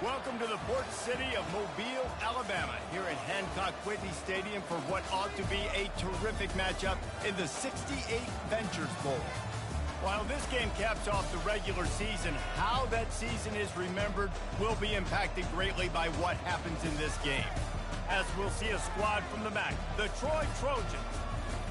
Welcome to the port city of Mobile, Alabama, here at Hancock-Whitney Stadium for what ought to be a terrific matchup in the 68th Ventures Bowl. While this game caps off the regular season, how that season is remembered will be impacted greatly by what happens in this game. As we'll see a squad from the MAC, the Troy Trojans,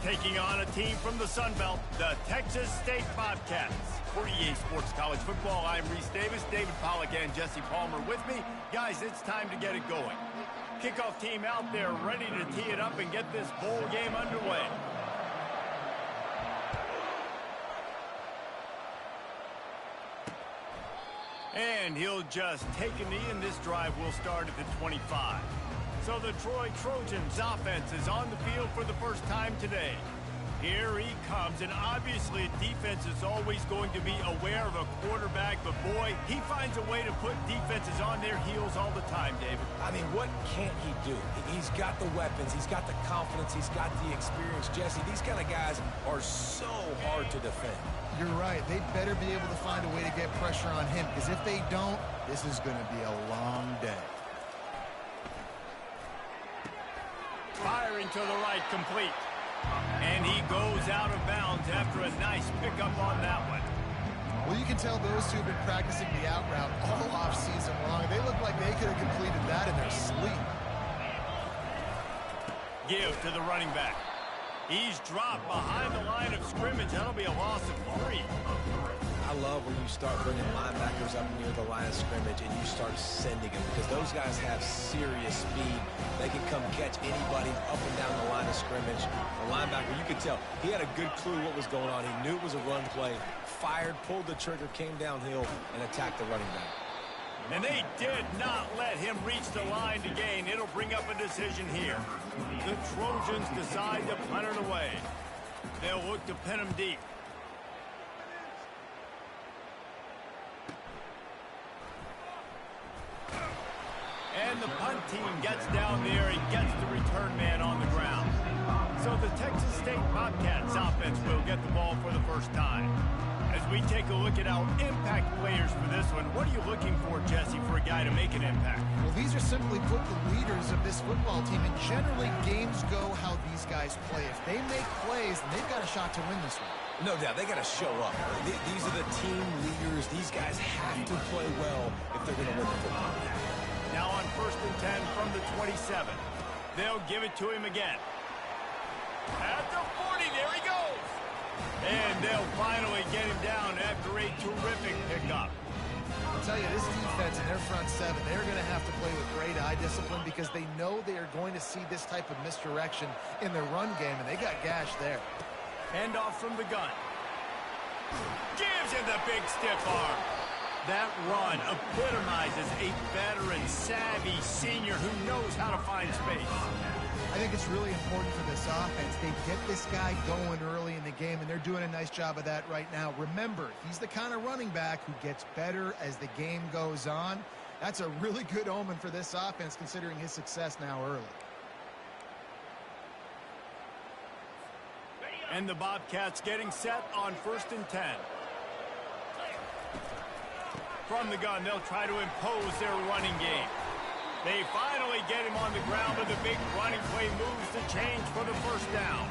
taking on a team from the Sun Belt, the Texas State Bobcats. For EA Sports College Football, I'm Reese Davis, David Pollack, and Jesse Palmer with me. Guys, it's time to get it going. Kickoff team out there ready to tee it up and get this bowl game underway. And he'll just take a knee, and this drive will start at the 25. So the Troy Trojans offense is on the field for the first time today. Here he comes, and obviously defense is always going to be aware of a quarterback, but boy, he finds a way to put defenses on their heels all the time, David. I mean, what can't he do? He's got the weapons, he's got the confidence, he's got the experience. Jesse, these kind of guys are so hard to defend. You're right. They better be able to find a way to get pressure on him, because if they don't, this is going to be a long day. Firing to the right, complete. And he goes out of bounds after a nice pickup on that one. Well, you can tell those two have been practicing the out route all off-season long. They look like they could have completed that in their sleep. Give to the running back. He's dropped behind the line of scrimmage. That'll be a loss of 3. I love when you start bringing linebackers up near the line of scrimmage and you start sending them, because those guys have serious speed. They can come catch anybody up and down the line of scrimmage. The linebacker, you could tell, he had a good clue what was going on. He knew it was a run play, fired, pulled the trigger, came downhill, and attacked the running back. And they did not let him reach the line to gain. It'll bring up a decision here. The Trojans decide to punt it away. They'll look to pin him deep. And the punt team gets down there and gets the return man on the ground. So the Texas State Bobcats offense will get the ball for the first time. As we take a look at our impact players for this one, what are you looking for, Jesse, for a guy to make an impact? Well, these are simply put the leaders of this football team, and generally games go how these guys play. If they make plays, then they've got a shot to win this one. No doubt, they got to show up. These are the team leaders. These guys have to play well if they're going to win the football game. Now on 1st and 10 from the 27. They'll give it to him again. At the 40, there he goes. And they'll finally get him down after a terrific pickup. I'll tell you, this defense in their front seven, they're going to have to play with great eye discipline, because they know they are going to see this type of misdirection in their run game, and they got gashed there. Handoff from the gun. Gives him the big stiff arm. That run epitomizes a veteran, savvy senior who knows how to find space. I think it's really important for this offense. They get this guy going early in the game, and they're doing a nice job of that right now. Remember, he's the kind of running back who gets better as the game goes on. That's a really good omen for this offense, considering his success now early. And the Bobcats getting set on 1st and 10. From the gun, they'll try to impose their running game. They finally get him on the ground, but the big running play moves the change for the first down.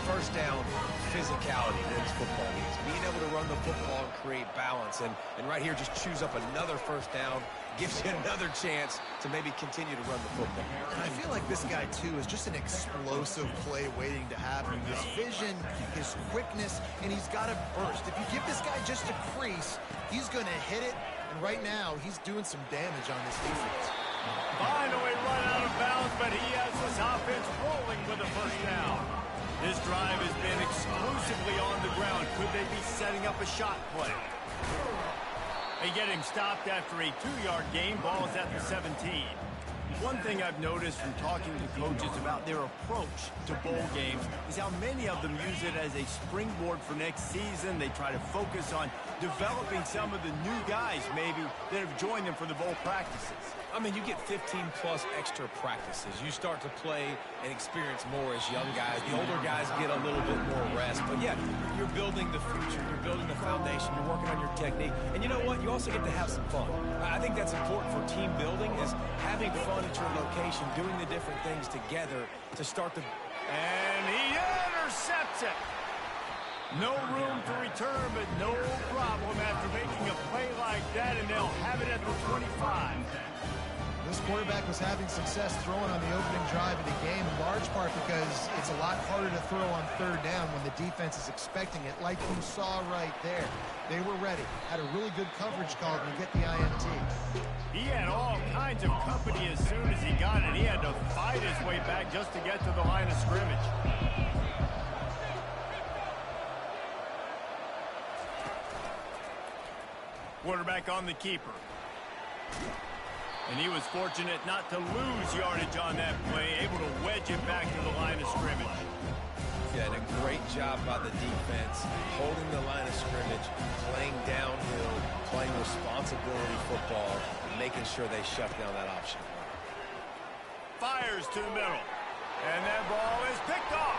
First down, physicality wins football games. Being able to run the football and create balance. And right here, just choose up another first down, gives you another chance to maybe continue to run the football. And I feel like this guy, too, is just an explosive play waiting to happen. His vision, his quickness, and he's got a burst. If you give this guy just a crease, he's going to hit it. And right now, he's doing some damage on this defense. Finally run out of bounds, but he has this offense rolling with a first down. This drive has been exclusively on the ground. Could they be setting up a shot play? They get him stopped after a 2-yard gain. Ball is at the 17. One thing I've noticed from talking to coaches about their approach to bowl games is how many of them use it as a springboard for next season. They try to focus on developing some of the new guys, maybe, that have joined them for the bowl practices. I mean, you get 15-plus extra practices. You start to play and experience more as young guys. The older guys get a little bit more rest. But, yeah, you're building the future. You're building the foundation. You're working on your technique. And you know what? You also get to have some fun. I think that's important for team building, is having fun at your location, doing the different things together to start the... And he intercepts it. No room to return, but no problem after making a play like that, and they'll have it at the 25. This quarterback was having success throwing on the opening drive of the game, in large part because it's a lot harder to throw on third down when the defense is expecting it, like you saw right there. They were ready, had a really good coverage call to get the INT. He had all kinds of company as soon as he got it. He had to fight his way back just to get to the line of scrimmage. Quarterback on the keeper. And he was fortunate not to lose yardage on that play, able to wedge it back to the line of scrimmage. Yeah, and a great job by the defense, holding the line of scrimmage, playing downhill, playing responsibility football, and making sure they shut down that option. Fires to the middle. And that ball is picked off.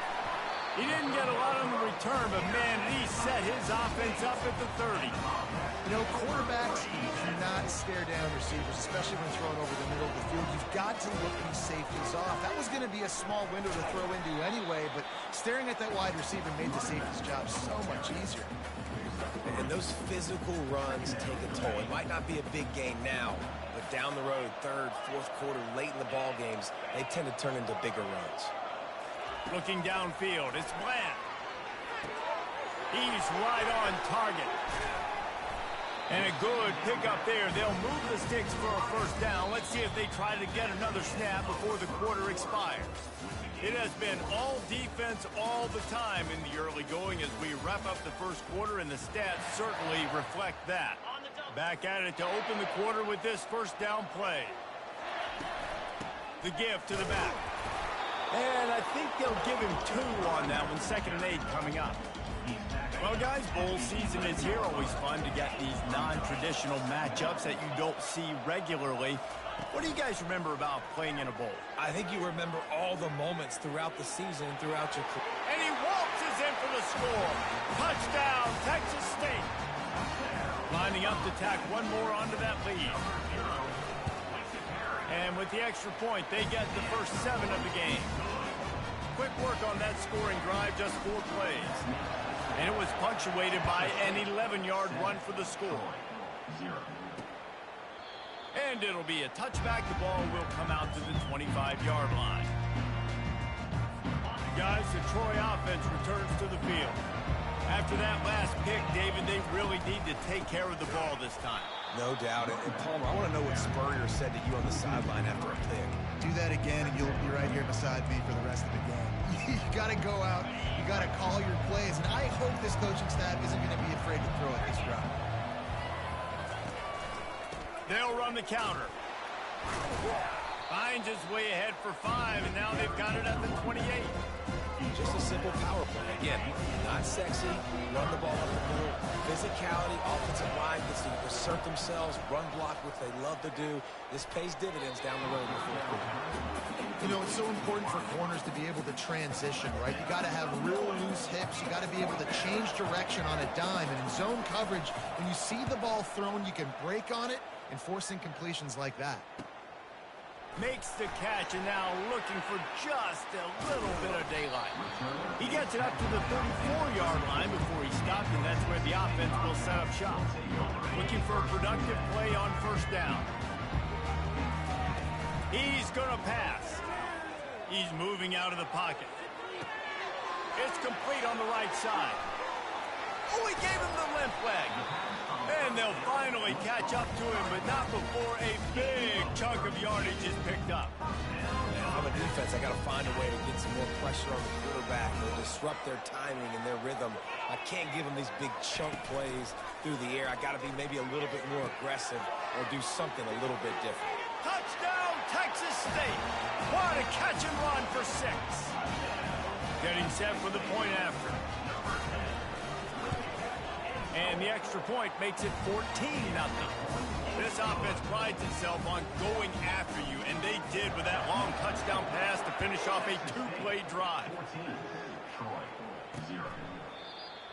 He didn't get a lot on the return, but, man, he set his offense up at the 30. You know, quarterbacks cannot stare down receivers, especially when thrown over the middle of the field. You've got to look these safeties off. That was going to be a small window to throw into anyway, but staring at that wide receiver made the safety's job so much easier. And those physical runs take a toll. It might not be a big game now, but down the road, third, fourth quarter, late in the ball games, they tend to turn into bigger runs. Looking downfield, it's Bland. He's right on target. And a good pickup there. They'll move the sticks for a first down. Let's see if they try to get another snap before the quarter expires. It has been all defense all the time in the early going as we wrap up the first quarter, and the stats certainly reflect that. Back at it to open the quarter with this first down play. The give to the back. And I think they'll give him 2 on that one. 2nd and 8 coming up. Well, guys, bowl season is here. Always fun to get these non-traditional matchups that you don't see regularly. What do you guys remember about playing in a bowl? I think you remember all the moments throughout the season, throughout your career. And he waltzes in for the score. Touchdown, Texas State. Lining up to tack one more onto that lead. And with the extra point, they get the first 7 of the game. Quick work on that scoring drive, just 4 plays. And it was punctuated by an 11-yard run for the score. And it'll be a touchback. The ball will come out to the 25-yard line. Guys, the Troy offense returns to the field. After that last pick, David, they really need to take care of the ball this time. No doubt. And Palmer, I want to know what Spurrier said to you on the sideline after a pick. Do that again, and you'll be right here beside me for the rest of the game. You got to go out. You got to call your plays. And I hope this coaching staff isn't going to be afraid to throw at this route. They'll run the counter. Finds his way ahead for 5, and now they've got it at the 28. Just a simple power play. Again, not sexy, run the ball up the middle, physicality, offensive line gets to assert themselves, run block, which they love to do. This pays dividends down the road in the fourth quarter. You know, it's so important for corners to be able to transition, right? You got to have real loose hips. You got to be able to change direction on a dime. And in zone coverage, when you see the ball thrown, you can break on it and force incompletions like that. Makes the catch, and now looking for just a little bit of daylight. He gets it up to the 34-yard line before he stopped, and that's where the offense will set up shop. Looking for a productive play on first down. He's going to pass. He's moving out of the pocket. It's complete on the right side. Oh, he gave him the limp leg. And they'll finally catch up to him, but not before a big chunk of yardage is picked up. Man, I'm a defense. I got to find a way to get some more pressure on the quarterback or disrupt their timing and their rhythm. I can't give them these big chunk plays through the air. I got to be maybe a little bit more aggressive or do something a little bit different. Touchdown, Texas State. What a catch and run for 6. Getting set for the point after. And the extra point makes it 14-0. This offense prides itself on going after you, and they did with that long touchdown pass to finish off a 2-play drive.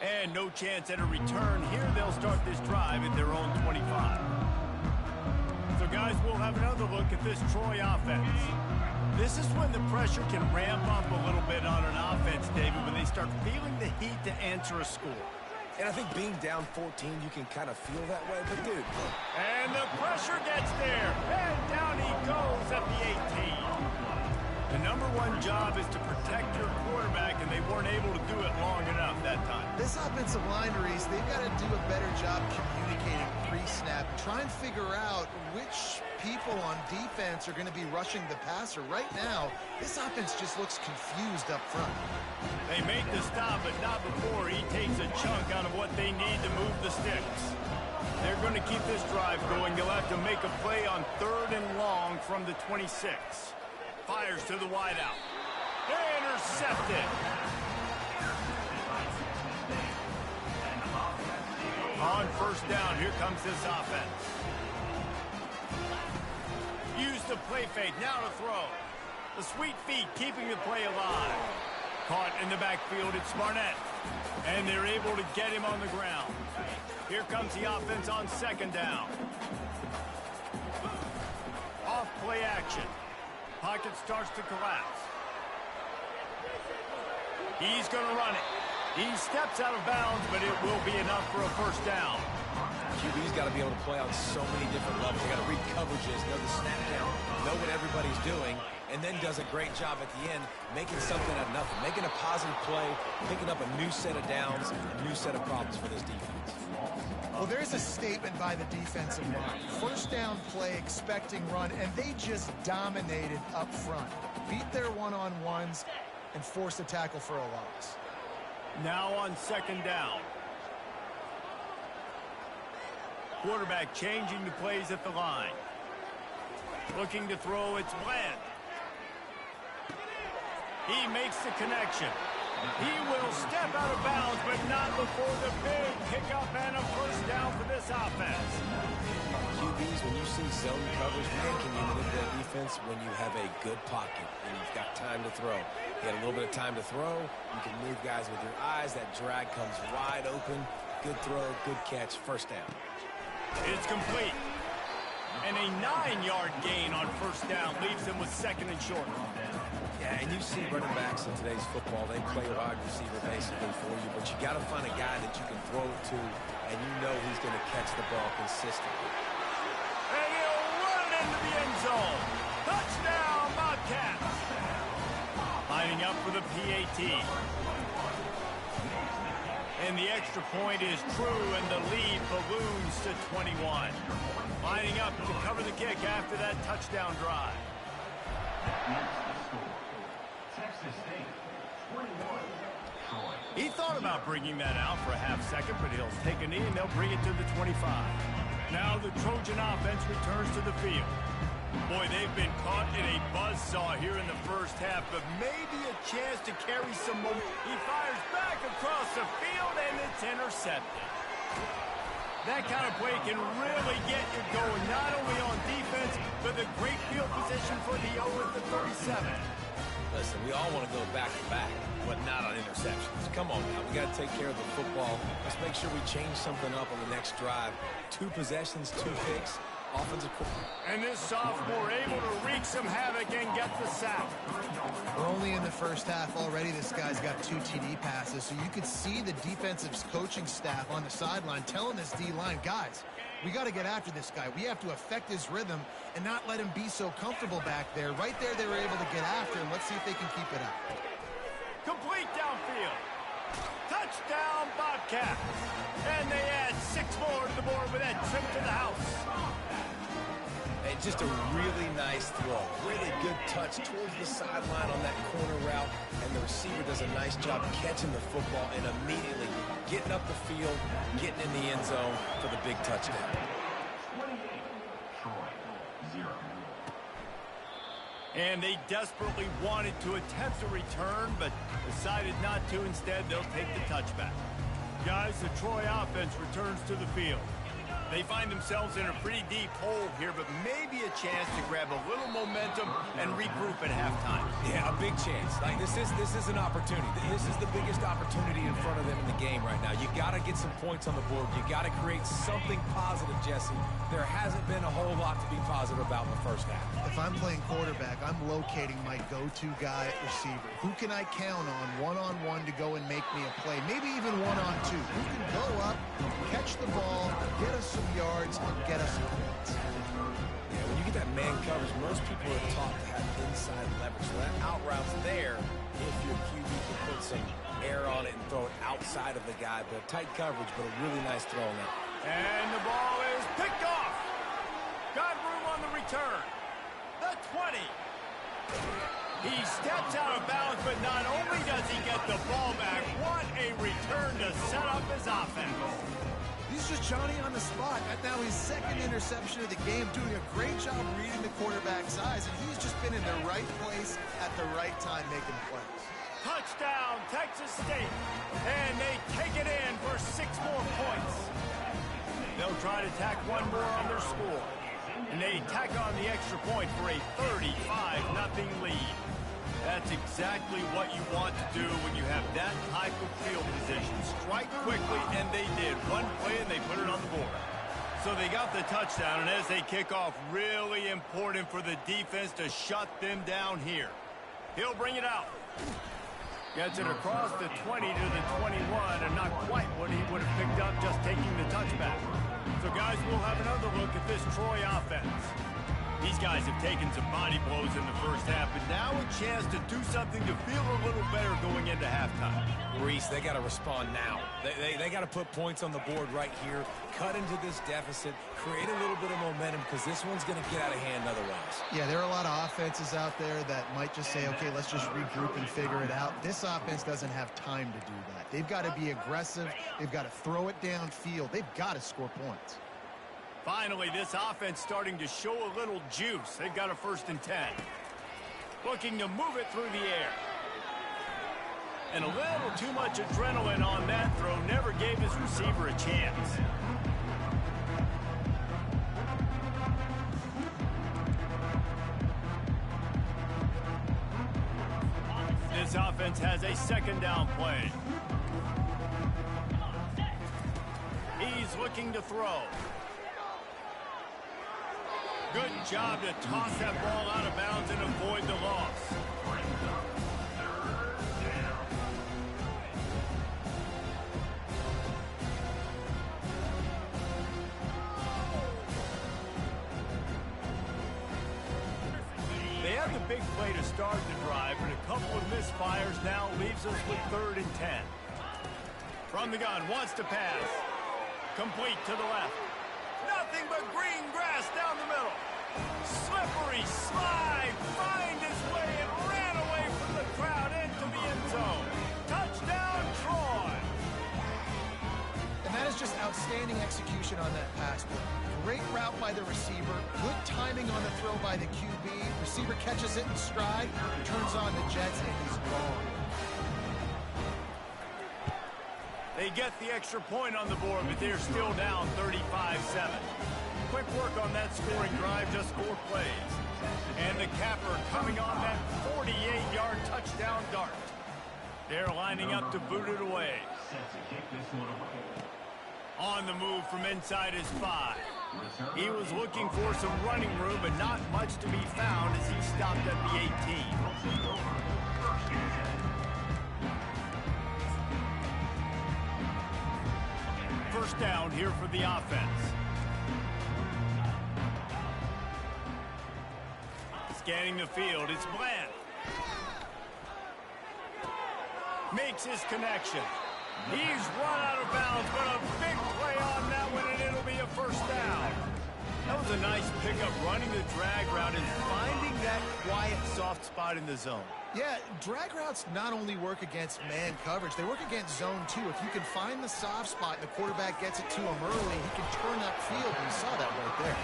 And no chance at a return. Here they'll start this drive at their own 25. So, guys, we'll have another look at this Troy offense. This is when the pressure can ramp up a little bit on an offense, David, when they start feeling the heat to answer a score. And I think being down 14, you can kind of feel that way. But, dude, look. And the pressure gets there. And down he goes at the 18. The #1 job is to protect your quarterback, and they weren't able to do it long enough that time. This offensive line, Reese, they've got to do a better job communicating pre-snap. Try and figure out which people on defense are going to be rushing the passer. Right now, this offense just looks confused up front. They make the stop, but not before he takes a chunk out of what they need to move the sticks. They're going to keep this drive going. They'll have to make a play on 3rd and long from the 26. Fires to the wideout. Intercepted. On 1st down, here comes this offense. Use the play fake, now to throw. The sweet feet keeping the play alive. Caught in the backfield, it's Barnett. And they're able to get him on the ground. Here comes the offense on 2nd down. Off play action. Pocket starts to collapse. He's going to run it. He steps out of bounds, but it will be enough for a 1st down. QB's got to be able to play on so many different levels. They got to read coverages, know the snap count, know what everybody's doing, and then does a great job at the end making something out of nothing, making a positive play, picking up a new set of downs, a new set of problems for this defense. Well, there's a statement by the defensive line. 1st down play, expecting run, and they just dominated up front. Beat their one-on-ones and forced a tackle for a loss. Now on 2nd down. Quarterback changing the plays at the line. Looking to throw, it's Bland. He makes the connection. He will step out of bounds, but not before the big pickup and a 1st down for this offense. QBs, when you see zone coverage, man, can you manipulate defense when you have a good pocket and you've got time to throw? You got a little bit of time to throw. You can move guys with your eyes. That drag comes wide open. Good throw, good catch, 1st down. It's complete. And a 9-yard gain on 1st down leaves them with 2nd and short. Yeah, and you see running backs in today's football, they play wide receiver basically for you, but you got to find a guy that you can throw it to, and you know he's going to catch the ball consistently. And he'll run it into the end zone. Touchdown, Bobcats. Lining up for the PAT. And the extra point is true, and the lead balloons to 21. Lining up to cover the kick after that touchdown drive. He thought about bringing that out for a half-second, but he'll take a knee, and they'll bring it to the 25. Now the Trojan offense returns to the field. Boy, they've been caught in a buzzsaw here in the 1st half, but maybe a chance to carry some more. He fires back across the field, and it's intercepted. That kind of play can really get you going, not only on defense, but the great field position for the 0 at the 37. Listen, we all want to go back-to-back, but not on interceptions. Come on now, we got to take care of the football. Let's make sure we change something up on the next drive. 2 possessions, 2 picks. Offensive. And this sophomore able to wreak some havoc and get the sack. We're only in the 1st half already. This guy's got 2 TD passes, so you could see the defensive coaching staff on the sideline telling this D-line, guys, we got to get after this guy. We have to affect his rhythm and not let him be so comfortable back there. Right there, they were able to get after him. Let's see if they can keep it up. Complete downfield. Touchdown, Bobcats. And they add 6 more to the board with that trip to the house. And just a really nice throw. Really good touch towards the sideline on that corner route. And the receiver does a nice job catching the football and immediately getting up the field, getting in the end zone for the big touchdown. And they desperately wanted to attempt a return, but decided not to. Instead, they'll take the touchback. Guys, the Troy offense returns to the field. They find themselves in a pretty deep hole here, but maybe a chance to grab a little momentum and regroup at halftime. Yeah, a big chance. Like, this is an opportunity. This is the biggest opportunity in front of them in the game right now. You got to get some points on the board. You got to create something positive, Jesse. There hasn't been a whole lot to be positive about in the first half. If I'm playing quarterback, I'm locating my go-to guy at receiver. Who can I count on one-on-one to go and make me a play? Maybe even one-on-two. Who can go up, catch the ball, get us some yards, and get us some points? Yeah, when you get that man coverage, most people are taught to have inside leverage. So that out route's there if your QB can put some air on it and throw it outside of the guy. But tight coverage, but a really nice throw on that. And the ball is picked off. Got room on the return. The 20. He steps out of bounds, but not only does he get the ball back, what a return to set up his offense. He's just Johnny on the spot. Now his second interception of the game, doing a great job reading the quarterback's eyes, and he's just been in the right place at the right time making plays. Touchdown, Texas State. And they take it in for 6 more points. They'll try to tack one more on their score. And they tack on the extra point for a 35-0 lead. That's exactly what you want to do when you have that type of field position. Strike quickly, and they did. One play, and they put it on the board. So they got the touchdown, and as they kick off, really important for the defense to shut them down here. He'll bring it out. Gets it across the 20 to the 21, and not quite what he would have picked up just taking the touchback. So, guys, we'll have another look at this Troy offense. These guys have taken some body blows in the first half, but now a chance to do something to feel a little better going into halftime. Reese, they got to respond now. They got to put points on the board right here, cut into this deficit, create a little bit of momentum, because this one's going to get out of hand otherwise. Yeah, there are a lot of offenses out there that might just say, okay, let's just regroup and figure it out. This offense doesn't have time to do that. They've got to be aggressive. They've got to throw it downfield. They've got to score points. Finally, this offense starting to show a little juice. They've got a 1st and 10. Looking to move it through the air. And a little too much adrenaline on that throw. Never gave his receiver a chance. This offense has a 2nd down play. He's looking to throw. Good job to toss that ball out of bounds and avoid the loss. They had the big play to start the drive, but a couple of misfires now leaves us with 3rd and 10. From the gun, wants to pass. Complete to the left. Nothing but green grass down the middle. Slippery slide, find his way and ran away from the crowd into the end zone. Touchdown, Troy. And that is just outstanding execution on that pass play. Great route by the receiver, good timing on the throw by the QB. Receiver catches it in stride, turns on the jets, and he's gone. They get the extra point on the board, but they're still down 35-7. Quick work on that scoring drive, just 4 plays. And the capper coming on that 48-yard touchdown dart. They're lining up to boot it away. On the move from inside his 5. He was looking for some running room, but not much to be found as he stopped at the 18. First down here for the offense. Scanning the field, it's Bland. Makes his connection. He's run out of bounds, but a big play on that one, and it'll be a 1st down. That was a nice pickup, running the drag route and finding that quiet, soft spot in the zone. Yeah, drag routes not only work against man coverage, they work against zone too. If you can find the soft spot and the quarterback gets it to him early, he can turn upfield, and you saw that right there.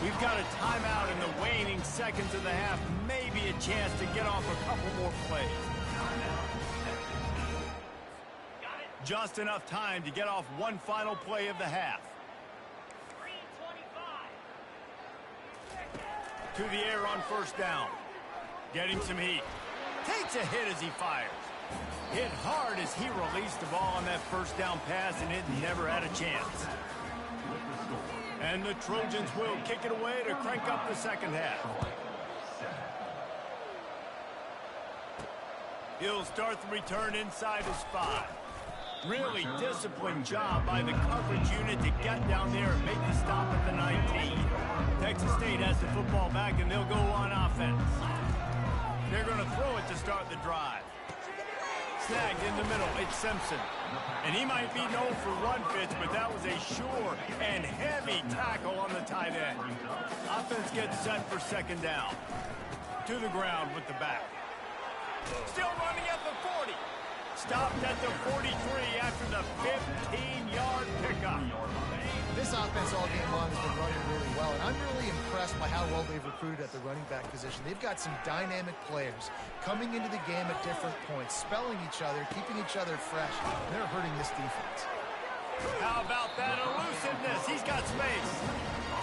We've got a timeout in the waning seconds of the half. Maybe a chance to get off a couple more plays. Just enough time to get off one final play of the half. To the air on first down. Getting some heat. Takes a hit as he fires. Hit hard as he released the ball on that first down pass, and it never had a chance. And the Trojans will kick it away to crank up the second half. He'll start the return inside his 5. Really disciplined job by the coverage unit to get down there and make the stop at the 19. Texas State has the football back, and they'll go on offense. They're going to throw it to start the drive. Snagged in the middle, it's Simpson. And he might be known for run fits, but that was a sure and heavy tackle on the tight end. Offense gets set for second down. To the ground with the back. Still running at the 40. Stopped at the 43 after the 15-yard pickup. This offense all game long has been running really well, and I'm really impressed by how well they've recruited at the running back position. They've got some dynamic players coming into the game at different points, spelling each other, keeping each other fresh, and they're hurting this defense. How about that elusiveness? He's got space.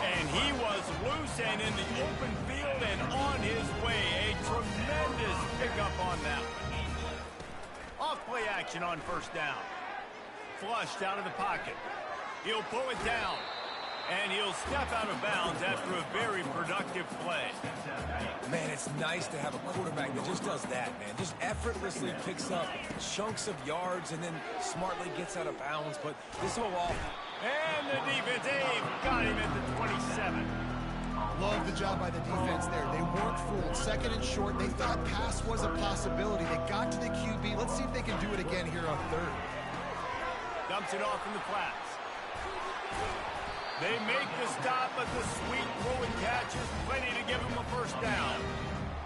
And he was loose and in the open field and on his way. A tremendous pickup on that one. Off-play action on first down. Flushed out of the pocket. He'll pull it down. And he'll step out of bounds after a very productive play. Man, it's nice to have a quarterback that just does that, man. Just effortlessly picks up chunks of yards and then smartly gets out of bounds. But this whole offense... And the defense, they've got him at the 27. Love the job by the defense there. They weren't fooled. Second and short. They thought pass was a possibility. They got to the QB. Let's see if they can do it again here on third. Dumps it off in the flats. They make the stop, but the sweet throw and catch is plenty to give them a first down.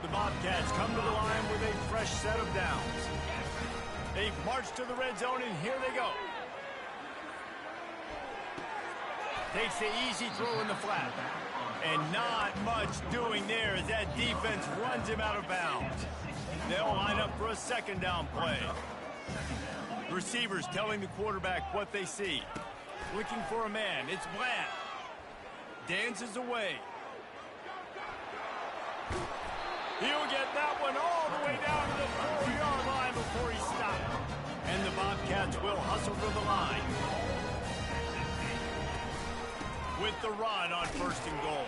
The Bobcats come to the line with a fresh set of downs. They've marched to the red zone, and here they go. Takes the easy throw in the flat. And not much doing there as that defense runs him out of bounds. They'll line up for a second down play. Receivers telling the quarterback what they see. Looking for a man. It's Bland. Dances away. He'll get that one all the way down to the 4-yard line before he stopped. And the Bobcats will hustle for the line. With the run on first and goal.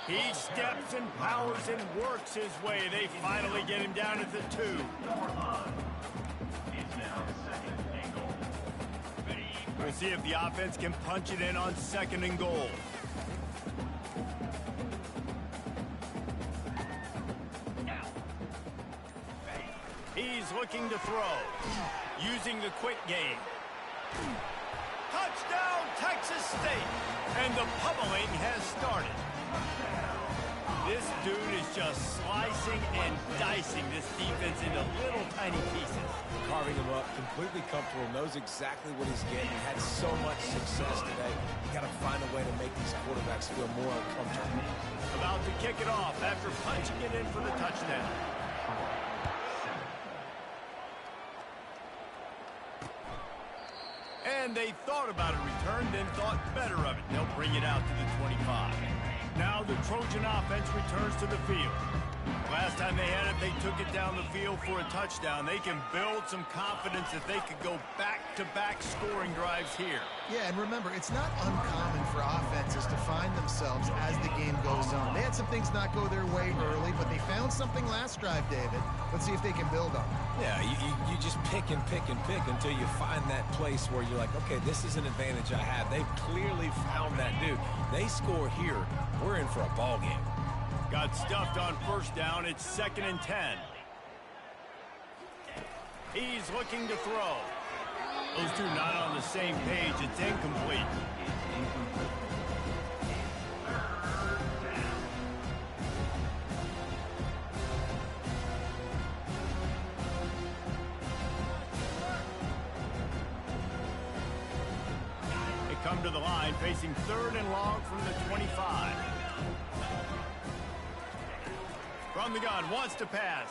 He steps and powers and works his way. They finally get him down at the 2. We'll see if the offense can punch it in on second and goal. He's looking to throw. Using the quick game. Touchdown, Texas State. And the pummeling has started. This dude is just slicing and dicing this defense into little tiny pieces. Carving him up, completely comfortable, knows exactly what he's getting. Had so much success today. You got to find a way to make these quarterbacks feel more uncomfortable. About to kick it off after punching it in for the touchdown. And they thought about a return, then thought better of it. They'll bring it out to the 25. Now the Trojan offense returns to the field. Last time they had it, they took it down the field for a touchdown. They can build some confidence that they could go back-to-back scoring drives here. Yeah, and remember, it's not uncommon for offenses to find themselves as the game goes on. They had some things not go their way early, but they found something last drive, David. Let's see if they can build on it. Yeah, you just pick and pick and pick until you find that place where you're like, okay, this is an advantage I have. They've clearly found that dude. They score here, we're in for a ball game. Got stuffed on first down. It's second and 10. He's looking to throw. Those two not on the same page. It's incomplete. come to the line, facing 3rd and long from the 25. From the gun, wants to pass.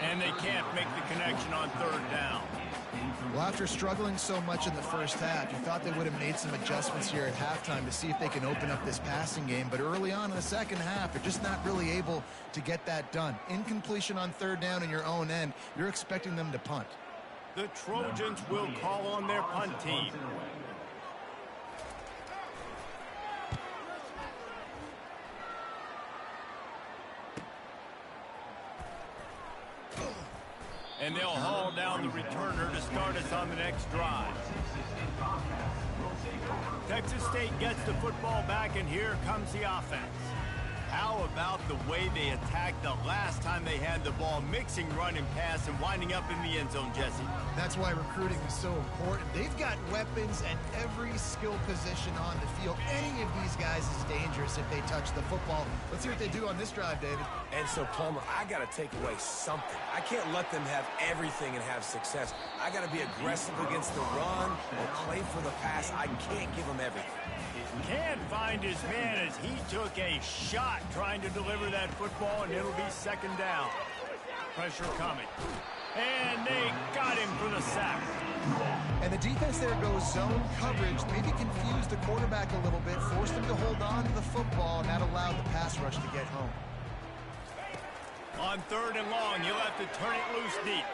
And they can't make the connection on 3rd down. Well, after struggling so much in the first half, you thought they would have made some adjustments here at halftime to see if they can open up this passing game. But early on in the second half, they're just not really able to get that done. Incompletion on 3rd down in your own end, you're expecting them to punt. The Trojans will call on their punt team. And they'll haul down the returner to start us on the next drive. Texas State gets the football back, and here comes the offense. How about the way they attacked the last time they had the ball, mixing run and pass and winding up in the end zone, Jesse? That's why recruiting is so important. They've got weapons at every skill position on the field. Any of these guys is dangerous if they touch the football. Let's see what they do on this drive, David. And so, Palmer, I got to take away something. I can't let them have everything and have success. I got to be aggressive against the run or play for the pass. I can't give them everything. Can't find his man as he took a shot trying to deliver that football, and it'll be 2nd down. Pressure coming. And they got him for the sack. And the defense there goes zone coverage, maybe confused the quarterback a little bit, forced him to hold on to the football, and that allowed the pass rush to get home. On 3rd and long, you'll have to turn it loose deep.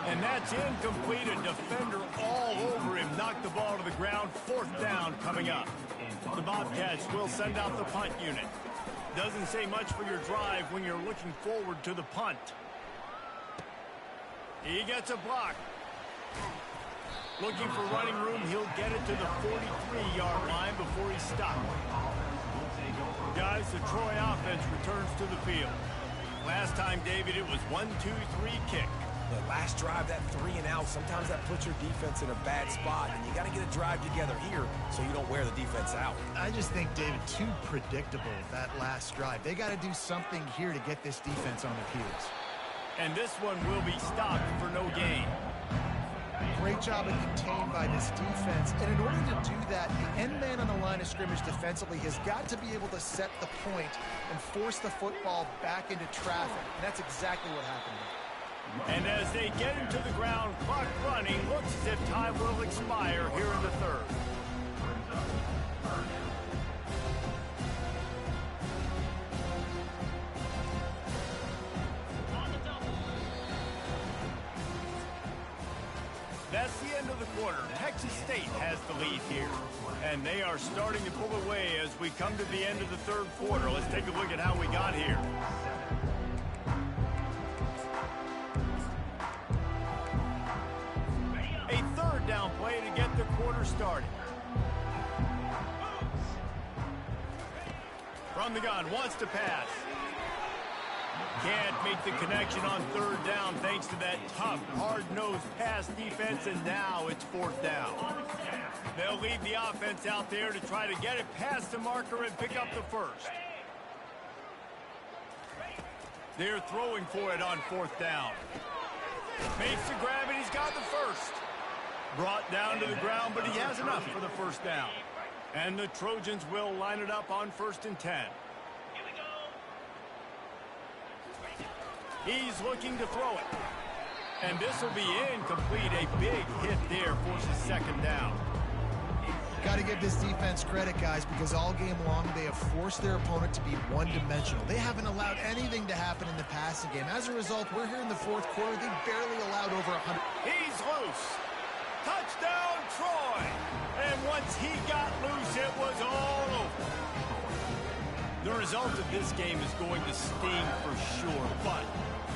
And that's incomplete. A defender all over him. Knocked the ball to the ground. 4th down coming up. The Bobcats will send out the punt unit. Doesn't say much for your drive when you're looking forward to the punt. He gets a block. Looking for running room. He'll get it to the 43-yard line before he's stopped. Guys, the Troy offense returns to the field. Last time, David, it was 1-2-3 kick. The last drive, that 3 and out, sometimes that puts your defense in a bad spot, and you got to get a drive together here so you don't wear the defense out. I just think, David, too predictable, that last drive. They got to do something here to get this defense on their heels. And this one will be stopped for no gain. Great job of contained by this defense. And in order to do that, the end man on the line of scrimmage defensively has got to be able to set the point and force the football back into traffic. And that's exactly what happened there. And as they get him to the ground, clock running, looks as if time will expire here in the 3rd. That's the end of the quarter. Texas State has the lead here. And they are starting to pull away as we come to the end of the 3rd quarter. Let's take a look at how we got here. A 3rd down play to get the quarter started. From the gun, wants to pass. Can't make the connection on 3rd down thanks to that tough, hard-nosed pass defense, and now it's 4th down. They'll leave the offense out there to try to get it past the marker and pick up the 1st. They're throwing for it on 4th down. Makes the grab, and he's got the 1st. Brought down to the ground, but he has enough for the 1st down. And the Trojans will line it up on 1st and 10. He's looking to throw it. And this will be incomplete. A big hit there forces 2nd down. Got to give this defense credit, guys, because all game long they have forced their opponent to be one-dimensional. They haven't allowed anything to happen in the passing game. As a result, we're here in the 4th quarter. They barely allowed over 100. He's loose. Touchdown, Troy. And once he got loose, it was all over. The result of this game is going to sting for sure, but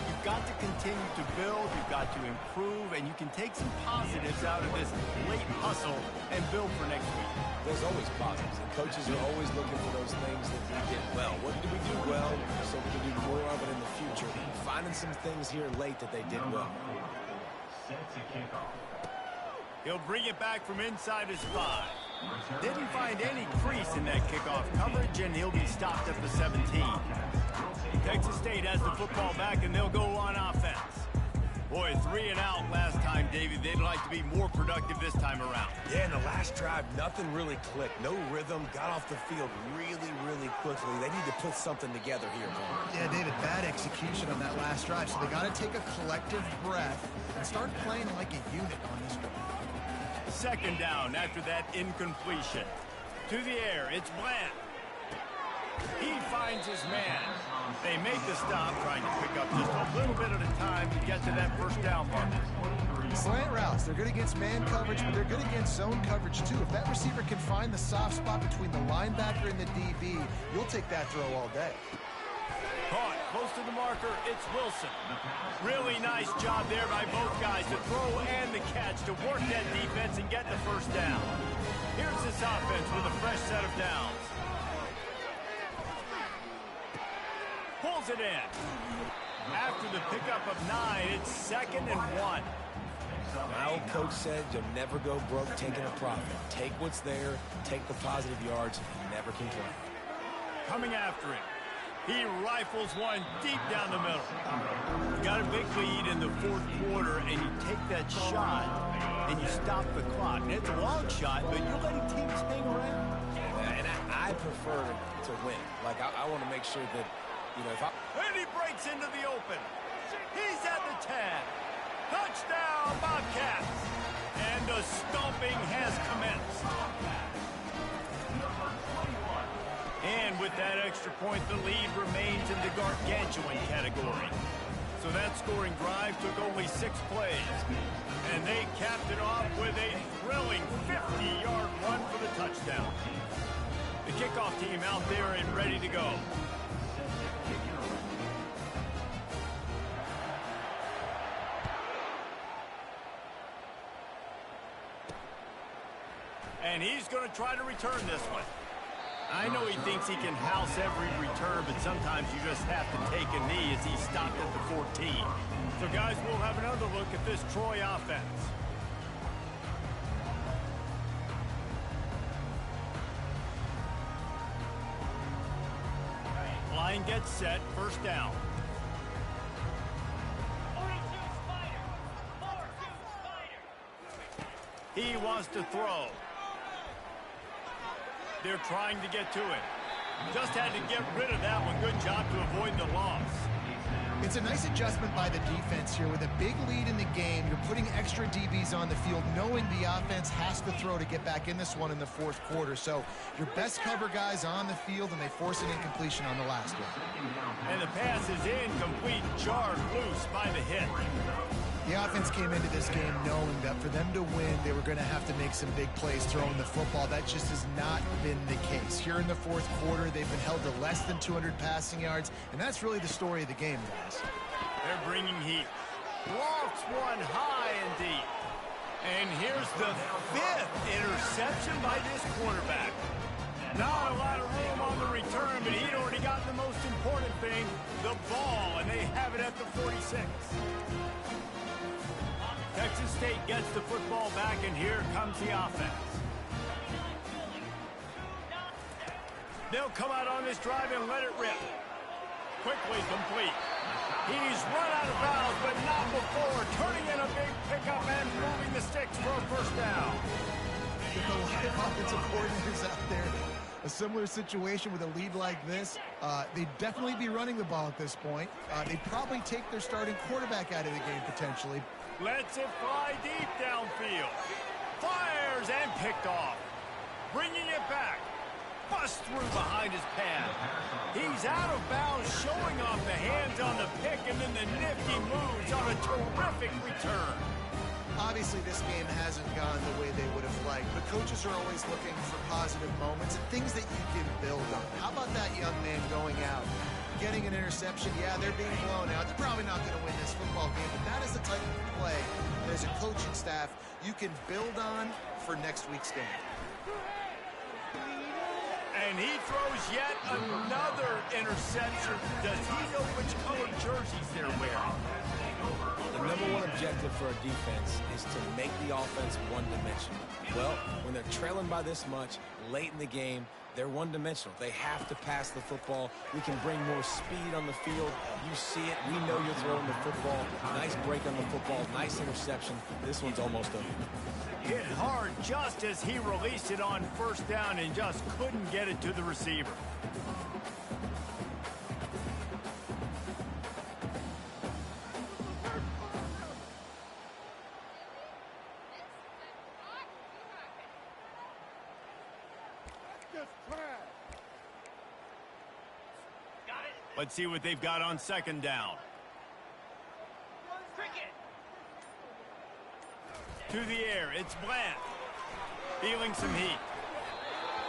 you've got to continue to build, you've got to improve, and you can take some positives out of this late hustle and build for next week. There's always positives, and coaches are always looking for those things that we did well. What did we do well so we can do more of it in the future? Finding some things here late that they did well. He'll bring it back from inside his 5. Didn't find any crease in that kickoff coverage, and he'll be stopped at the 17. Texas State has the football back, and they'll go on offense. Boy, 3 and out last time, Davey. They'd like to be more productive this time around. Yeah, in the last drive, nothing really clicked. No rhythm, got off the field really quickly. They need to put something together here, Paul. Yeah, David, bad execution on that last drive, so they got to take a collective breath and start playing like a unit on this one. Second down after that incompletion. To the air, it's Bland. He finds his man. They make the stop, trying to pick up just a little bit at a time to get to that first down marker. Slant routes, they're good against man coverage, but they're good against zone coverage too. If that receiver can find the soft spot between the linebacker and the DB, you'll take that throw all day. Caught close to the marker, it's Wilson. Really nice job there by both guys to throw and the catch to work that defense and get the first down. Here's this offense with a fresh set of downs. Pulls it in. After the pickup of 9, it's 2nd and 1. My old coach said you'll never go broke taking a profit. Take what's there, take the positive yards, and never complain. Coming after him. He rifles one deep down the middle. You got a big lead in the 4th quarter, and you take that shot, and you stop the clock. And it's a long shot, but you're letting teams hang around. And I prefer to win. Like, I want to make sure that, you know, if I... And he breaks into the open. He's at the 10. Touchdown, Bobcats. And the stomping has commenced. And with that extra point, the lead remains in the gargantuan category. So that scoring drive took only 6 plays. And they capped it off with a thrilling 50-yard run for the touchdown. The kickoff team out there and ready to go. And he's going to try to return this one. I know he thinks he can house every return, but sometimes you just have to take a knee as he stopped at the 14. So, guys, we'll have another look at this Troy offense. Line gets set, first down. He wants to throw. They're trying to get to it. Just had to get rid of that one. Good job to avoid the loss. It's a nice adjustment by the defense here. With a big lead in the game, you're putting extra DBs on the field, knowing the offense has to throw to get back in this one in the 4th quarter. So your best cover guys on the field, and they force an incompletion on the last one. And the pass is incomplete, jarred loose by the hit. The offense came into this game knowing that for them to win, they were going to have to make some big plays throwing the football. That just has not been the case. Here in the 4th quarter, they've been held to less than 200 passing yards, and that's really the story of the game, guys. They're bringing heat. Lofts one high and deep. And here's the 5th interception by this quarterback. Not a lot of room on the return, but he'd already gotten the most important thing, the ball, and they have it at the 46. Texas State gets the football back, and here comes the offense. They'll come out on this drive and let it rip. Quickly complete. He's run out of bounds, but not before. Turning in a big pickup and moving the sticks for a first down. With a lot of offensive coordinators out there, a similar situation with a lead like this, they'd definitely be running the ball at this point. They'd probably take their starting quarterback out of the game potentially. Lets it fly deep downfield. Fires and picked off. Bringing it back. Bust through behind his pad. He's out of bounds, showing off the hands on the pick, and then the nifty moves on a terrific return. Obviously, this game hasn't gone the way they would have liked, but coaches are always looking for positive moments and things that you can build on. How about that young man going out, getting an interception? Yeah, they're being blown out. They're probably not going to win this football game, but that is the type of play that as a coaching staff you can build on for next week's game. And he throws yet another interception. Does he know which color jerseys they're wearing? The number one objective for a defense is to make the offense one-dimensional. Well, when they're trailing by this much late in the game, they're one-dimensional. They have to pass the football. We can bring more speed on the field. You see it. We know you're throwing the football. Nice break on the football. Nice interception. This one's almost over. Hit hard just as he released it on first down and just couldn't get it to the receiver. Let's see what they've got on second down. To the air, it's Bland. Feeling some heat.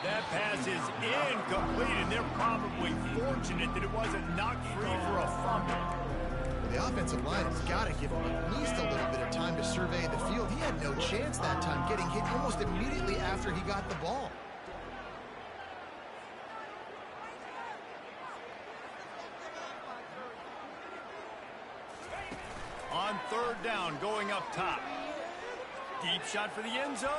That pass is incomplete, and they're probably fortunate that it wasn't knocked free for a fumble. Well, the offensive line has got to give him at least a little bit of time to survey the field. He had no chance that time, getting hit almost immediately after he got the ball. On third down, going up top. Deep shot for the end zone.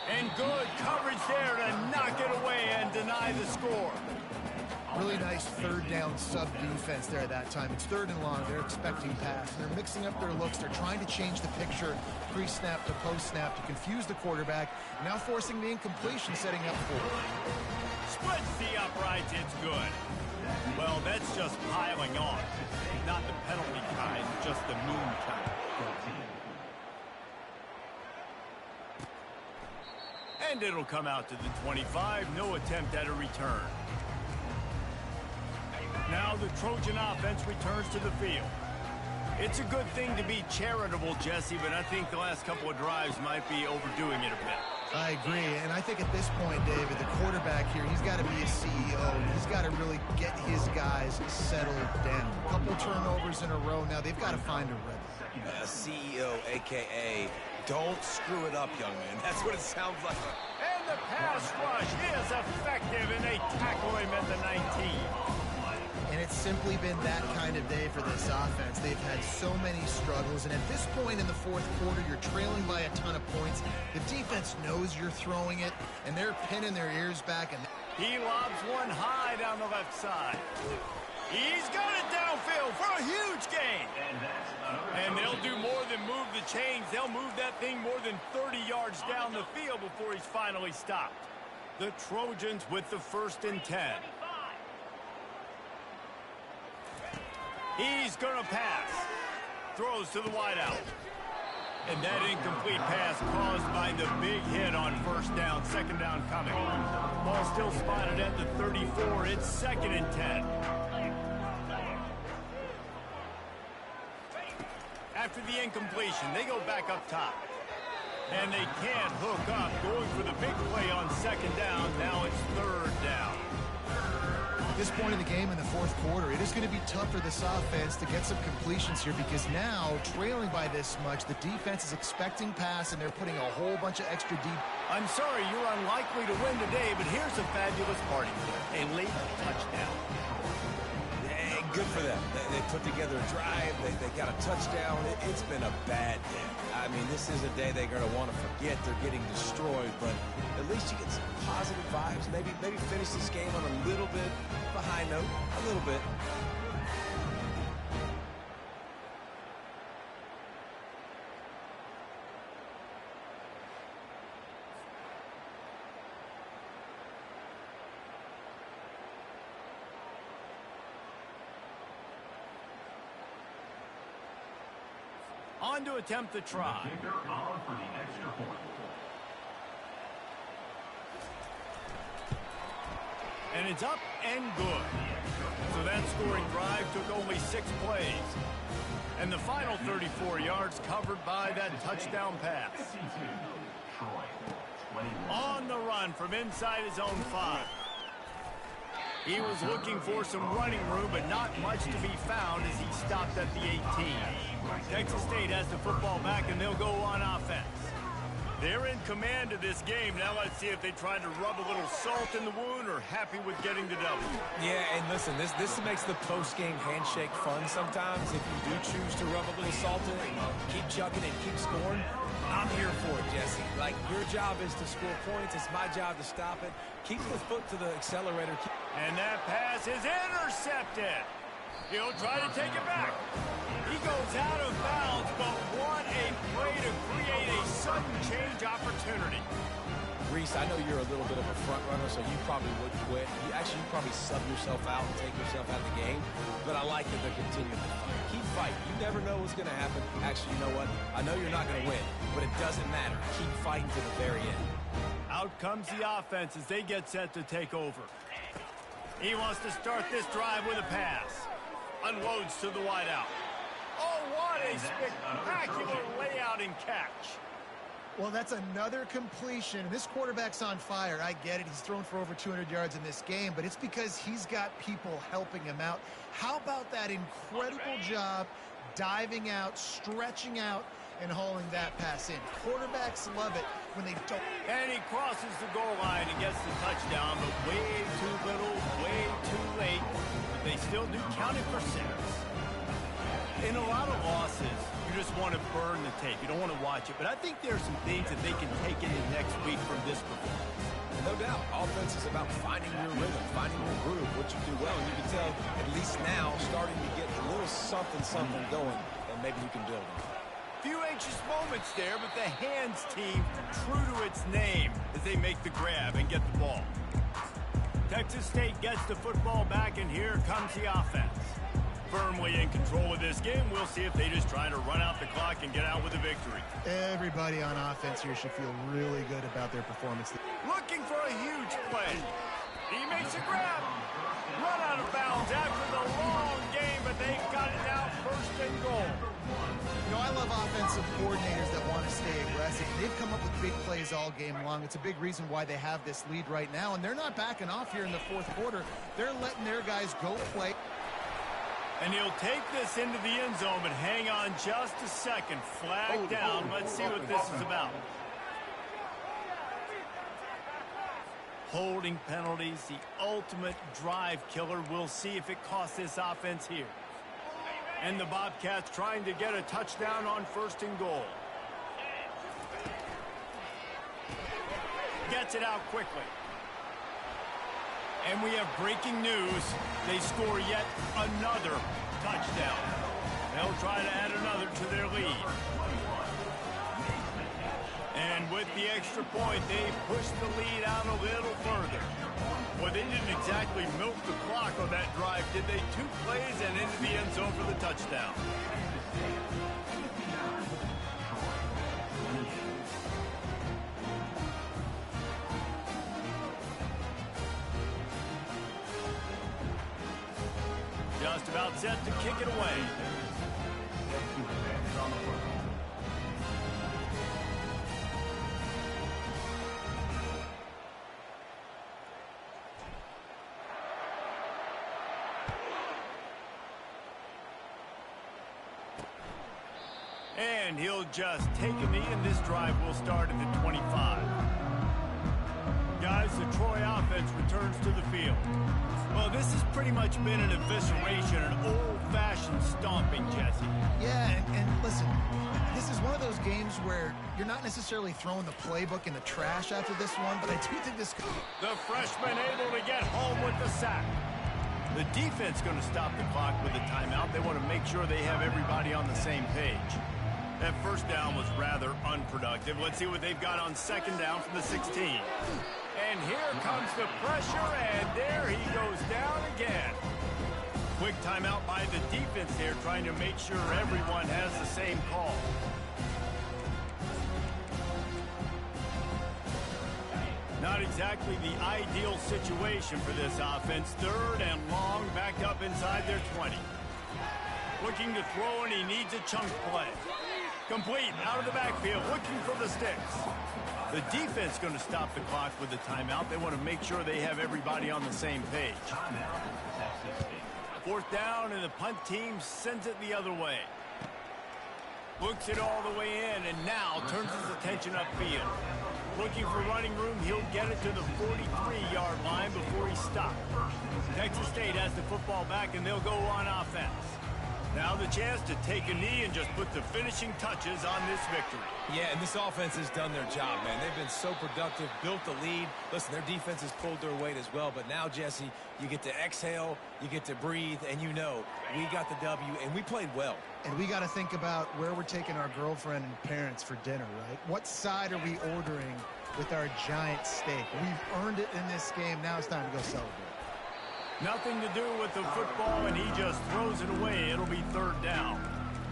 And good coverage there to knock it away and deny the score. Really nice third down sub-defense there that time. It's third and long. They're expecting pass. And they're mixing up their looks. They're trying to change the picture pre-snap to post-snap to confuse the quarterback. Now forcing the incompletion, setting up for. Splits the uprights. It's good. Well, that's just piling on. Not the penalty kind, just the mean kind. And it'll come out to the 25. No attempt at a return. Now the Trojan offense returns to the field. It's a good thing to be charitable, Jesse, but I think the last couple of drives might be overdoing it a bit. I agree, and I think at this point, David, the quarterback here, he's got to be a CEO. He's got to really get his guys settled down. A couple turnovers in a row now. They've got to find a rhythm. CEO, a.k.a. don't screw it up, young man. That's what it sounds like. And the pass rush is effective, and they tackle him at the 19. And it's simply been that kind of day for this offense. They've had so many struggles, and at this point in the fourth quarter, you're trailing by a ton of points. The defense knows you're throwing it, and they're pinning their ears back. And he lobs one high down the left side. He's got it downfield for a huge gain. And they'll do more than move the chains. They'll move that thing more than 30 yards down the field before he's finally stopped. The Trojans with the 1st and 10. He's going to pass. Throws to the wideout. And that incomplete pass caused by the big hit on first down. Second down coming. Ball still spotted at the 34. It's 2nd and 10. After the incompletion, they go back up top. And they can't hook up. Going for the big play on second down. Now it's 3rd down. At this point in the game in the fourth quarter, it is going to be tough for this offense to get some completions here because now, trailing by this much, the defense is expecting pass and they're putting a whole bunch of extra deep. I'm sorry you're unlikely to win today, but here's a fabulous party play. A late touchdown. Hey, good for them. They put together a drive. They got a touchdown. It's been a bad day. I mean, this is a day they're going to want to forget. They're getting destroyed, but at least you get some positive vibes. Maybe finish this game on a little bit of a high note, a little bit. On to attempt the try. And it's up and good. So that scoring drive took only 6 plays. And the final 34 yards covered by that touchdown pass. On the run from inside his own 5. He was looking for some running room, but not much to be found as he stopped at the 18. Texas State has the football back, and they'll go on offense. They're in command of this game. Now let's see if they try to rub a little salt in the wound or happy with getting the W. Yeah, and listen, this makes the post-game handshake fun sometimes. If you do choose to rub a little salt in it and keep chucking and keep scoring, I'm here for it, Jesse. Like, your job is to score points. It's my job to stop it. Keep the foot to the accelerator. And that pass is intercepted. He'll try to take it back. He goes out of bounds, but what a play to create a sudden change opportunity. Reese, I know you're a little bit of a front runner, so you probably would quit. You probably sub yourself out and take yourself out of the game, but I like that they're continuing to fight. Keep fighting. You never know what's going to happen. Actually, you know what? I know you're not going to win, but it doesn't matter. Keep fighting to the very end. Out comes the offense as they get set to take over. He wants to start this drive with a pass. Unloads to the wideout. Oh, what a spectacular layout and catch. Well, that's another completion. This quarterback's on fire. I get it. He's thrown for over 200 yards in this game, but it's because he's got people helping him out. How about that incredible job diving out, stretching out, and hauling that pass in? Quarterbacks love it when they don't. And he crosses the goal line and gets the touchdown, but way too little, way too late. But they still do count it for 6. In a lot of losses, you just want to burn the tape. You don't want to watch it. But I think there's some things that they can take into next week from this performance. No doubt. Offense is about finding your rhythm, finding your groove, what you do well. And you can tell, at least now, starting to get a little something going that maybe you can build on. Few anxious moments there, but the hands team true to its name as they make the grab and get the ball. Texas State gets the football back, and here comes the offense. Firmly in control of this game. We'll see if they just try to run out the clock and get out with a victory. Everybody on offense here should feel really good about their performance. Looking for a huge play. He makes a grab. Run out of bounds after the long game, but they've got it now, 1st and goal. You know, I love offensive coordinators that want to stay aggressive. They've come up with big plays all game long. It's a big reason why they have this lead right now, and they're not backing off here in the 4th quarter. They're letting their guys go play. And he'll take this into the end zone, but hang on just a second. Flag down. Let's see what this is about. Holding penalties, the ultimate drive killer. We'll see if it costs this offense here. And the Bobcats trying to get a touchdown on 1st and goal. Gets it out quickly. And we have breaking news. They score yet another touchdown. They'll try to add another to their lead. And with the extra point, they push the lead out a little further. Well, they didn't exactly milk the clock on that drive, did they? 2 plays and into the end zone for the touchdown. Just about set to kick it away. And he'll just take a knee, and this drive will start at the 25. Guys, the Troy offense returns to the field. Well, this has pretty much been an evisceration, an old-fashioned stomping, Jesse. Yeah, and listen, this is one of those games where you're not necessarily throwing the playbook in the trash after this one, but I do think this... The freshman able to get home with the sack. The defense going to stop the clock with a timeout. They want to make sure they have everybody on the same page. That 1st down was rather unproductive. Let's see what they've got on 2nd down from the 16. And here comes the pressure, and there he goes down again. Quick timeout by the defense here, trying to make sure everyone has the same call. Not exactly the ideal situation for this offense. 3rd and long, backed up inside their 20. Looking to throw, and he needs a chunk play. Complete, out of the backfield, looking for the sticks. The defense going to stop the clock with the timeout. They want to make sure they have everybody on the same page. 4th down, and the punt team sends it the other way. Looks it all the way in, and now turns his attention upfield. Looking for running room, he'll get it to the 43-yard line before he stops. Texas State has the football back, and they'll go on offense. Now the chance to take a knee and just put the finishing touches on this victory. Yeah, and this offense has done their job, man. They've been so productive, built the lead. Listen, their defense has pulled their weight as well. But now, Jesse, you get to exhale, you get to breathe, and you know we got the W, and we played well. And we got to think about where we're taking our girlfriend and parents for dinner, right? What side are we ordering with our giant steak? We've earned it in this game. Now it's time to go celebrate. Nothing to do with the football, and he just throws it away. It'll be third down.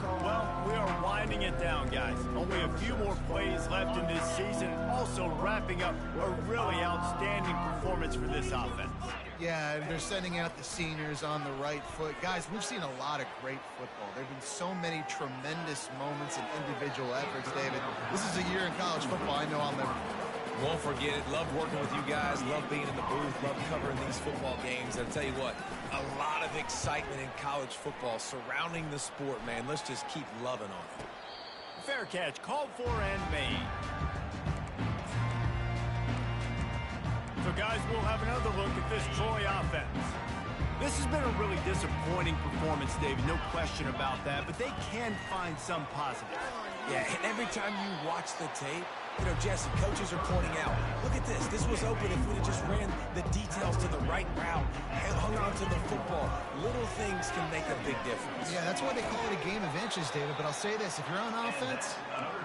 Well, we are winding it down, guys. Only a few more plays left in this season. Also wrapping up a really outstanding performance for this offense. Yeah, and they're sending out the seniors on the right foot. Guys, we've seen a lot of great football. There have been so many tremendous moments and individual efforts, David. This is a year in college football I know I'll never forget. Won't forget it. Love working with you guys. Love being in the booth. Love covering these football games. And I'll tell you what, a lot of excitement in college football surrounding the sport, man. Let's just keep loving on it. Fair catch, called for and made. So, guys, we'll have another look at this Troy offense. This has been a really disappointing performance, David. No question about that. But they can find some positives. Yeah, and every time you watch the tape, you know, Jesse, coaches are pointing out, look at this. This was open if we'd have just ran the details to the right route and hung on to the football. Little things can make a big difference. Yeah, that's why they call it a game of inches, David. But I'll say this, if you're on offense,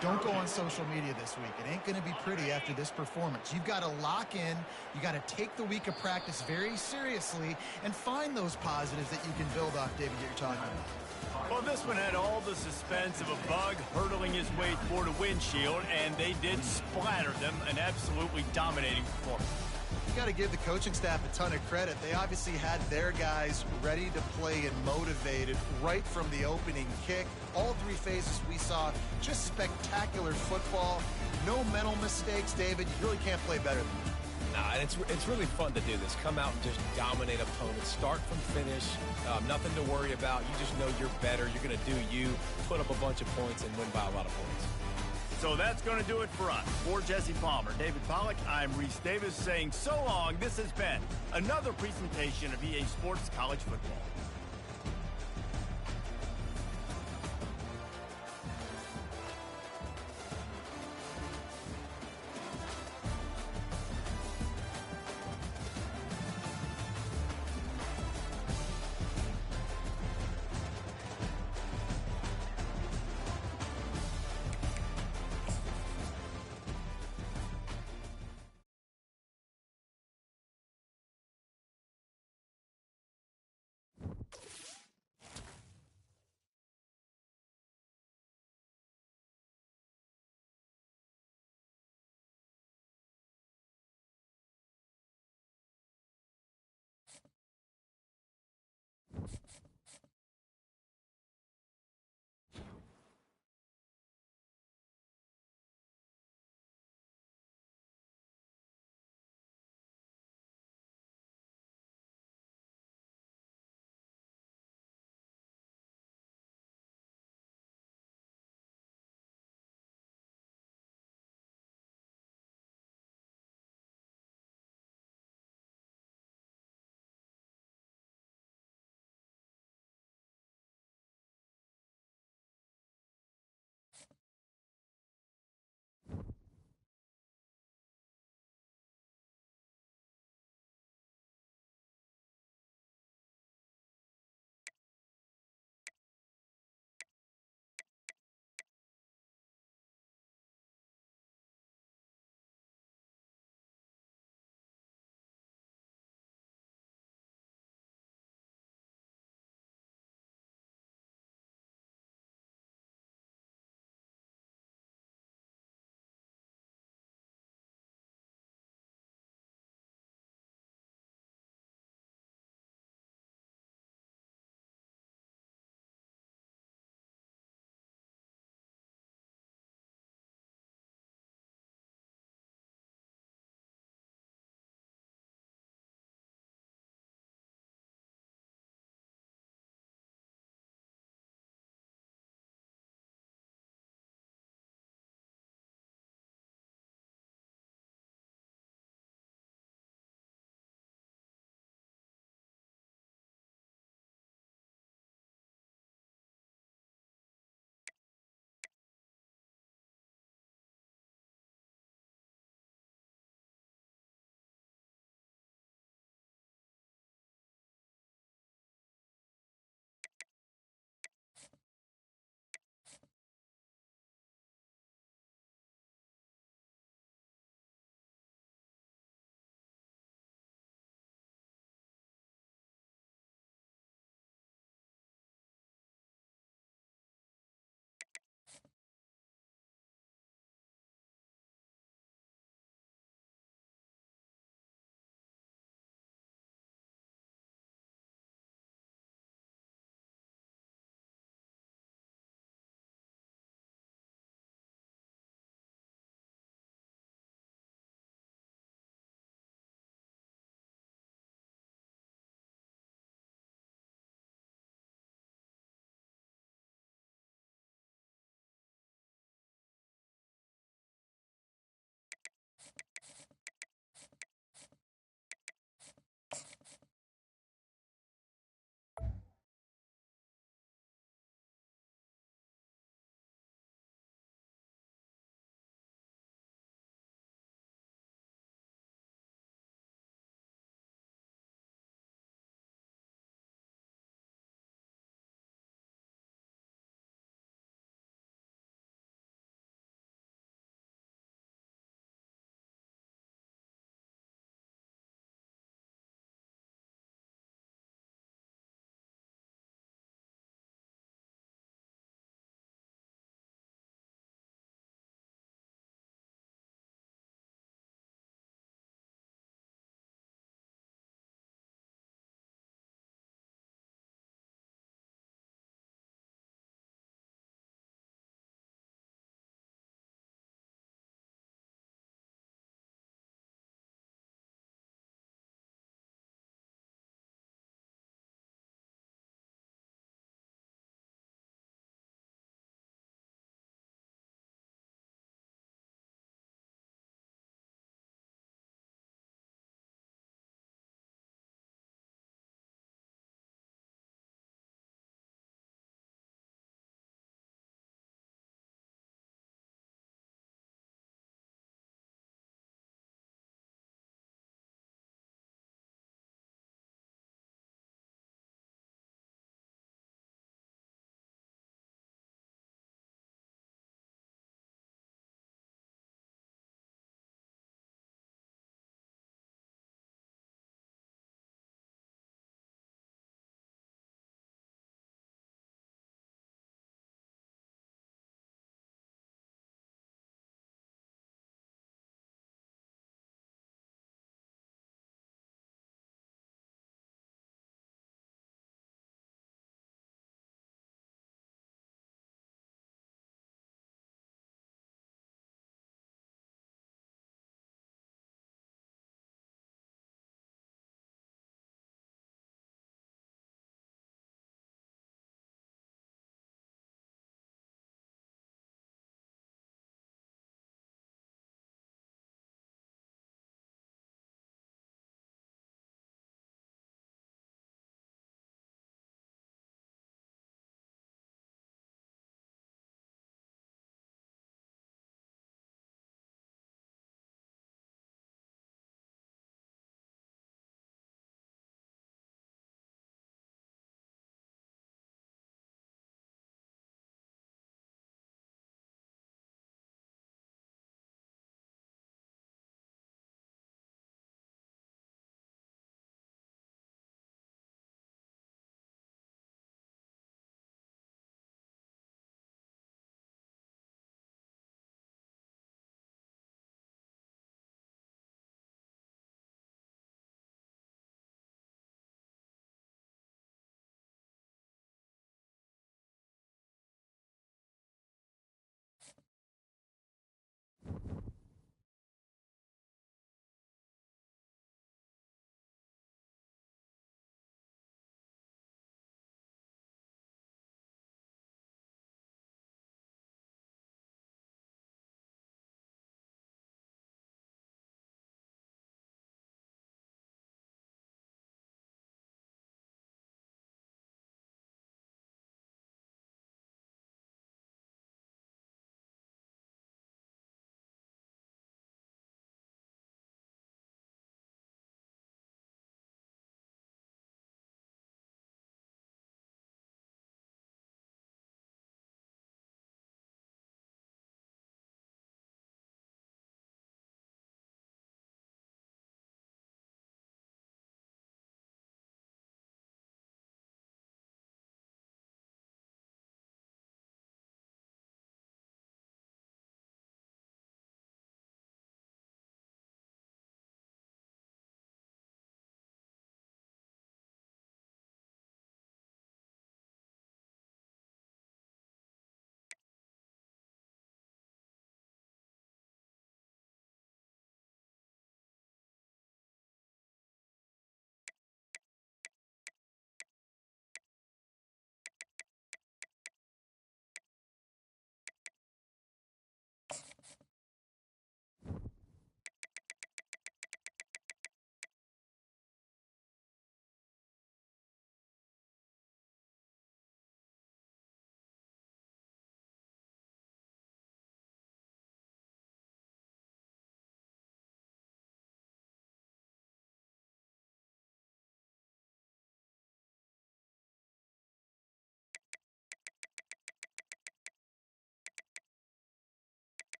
don't go on social media this week. It ain't going to be pretty after this performance. You've got to lock in. You got to take the week of practice very seriously and find those positives that you can build off, David, that you're talking about. Well, this one had all the suspense of a bug hurtling his way toward a windshield, and they did splatter them. An absolutely dominating performance. You got to give the coaching staff a ton of credit. They obviously had their guys ready to play and motivated right from the opening kick. All three phases we saw, just spectacular football. No mental mistakes, David. You really can't play better than that. Nah, and it's really fun to do this. Come out and just dominate opponents. Start from finish. Nothing to worry about. You just know you're better. You're going to do you, put up a bunch of points, and win by a lot of points. So that's going to do it for us. For Jesse Palmer, David Pollack, I'm Reese Davis saying so long. This has been another presentation of EA Sports College Football.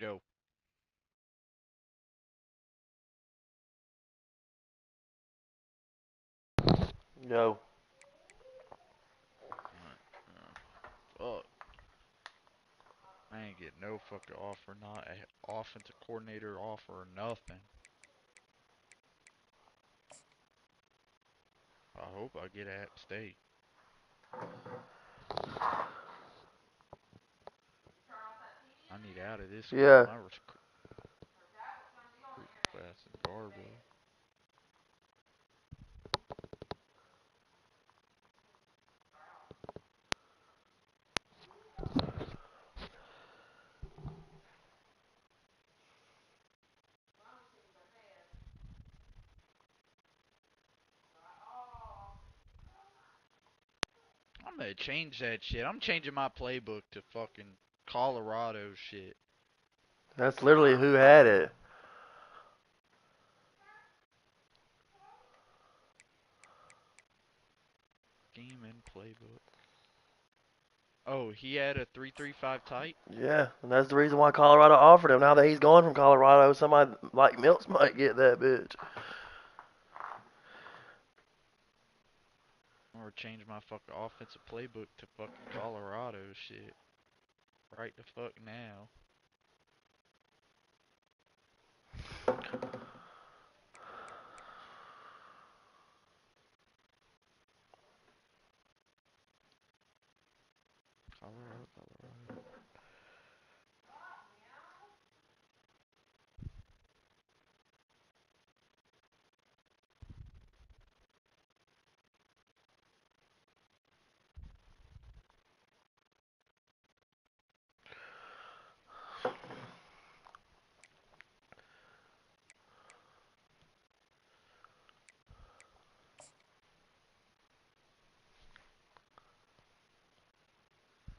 Yo. Yo. Fuck. I ain't get no fucking offer, not a offensive coordinator offer or nothing. I hope I get App State. I need out of this school. Yeah. My recruit class is garbage. I'm gonna change that shit. I'm changing my playbook to fucking Colorado shit. That's literally who had it. Game and playbook. Oh, he had a 3-3-5 tight? Yeah, and that's the reason why Colorado offered him. Now that he's gone from Colorado, somebody like Mills might get that bitch. Or change my fucking offensive playbook to fucking Colorado shit. Right the fuck now. Colorado.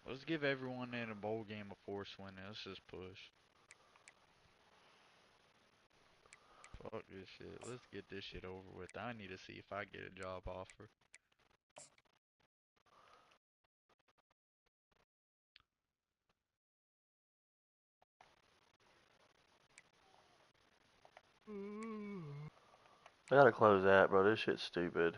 Let's give everyone in a bowl game a force win. Let's just push. Fuck this shit. Let's get this shit over with. I need to see if I get a job offer. I gotta close that, bro. This shit's stupid.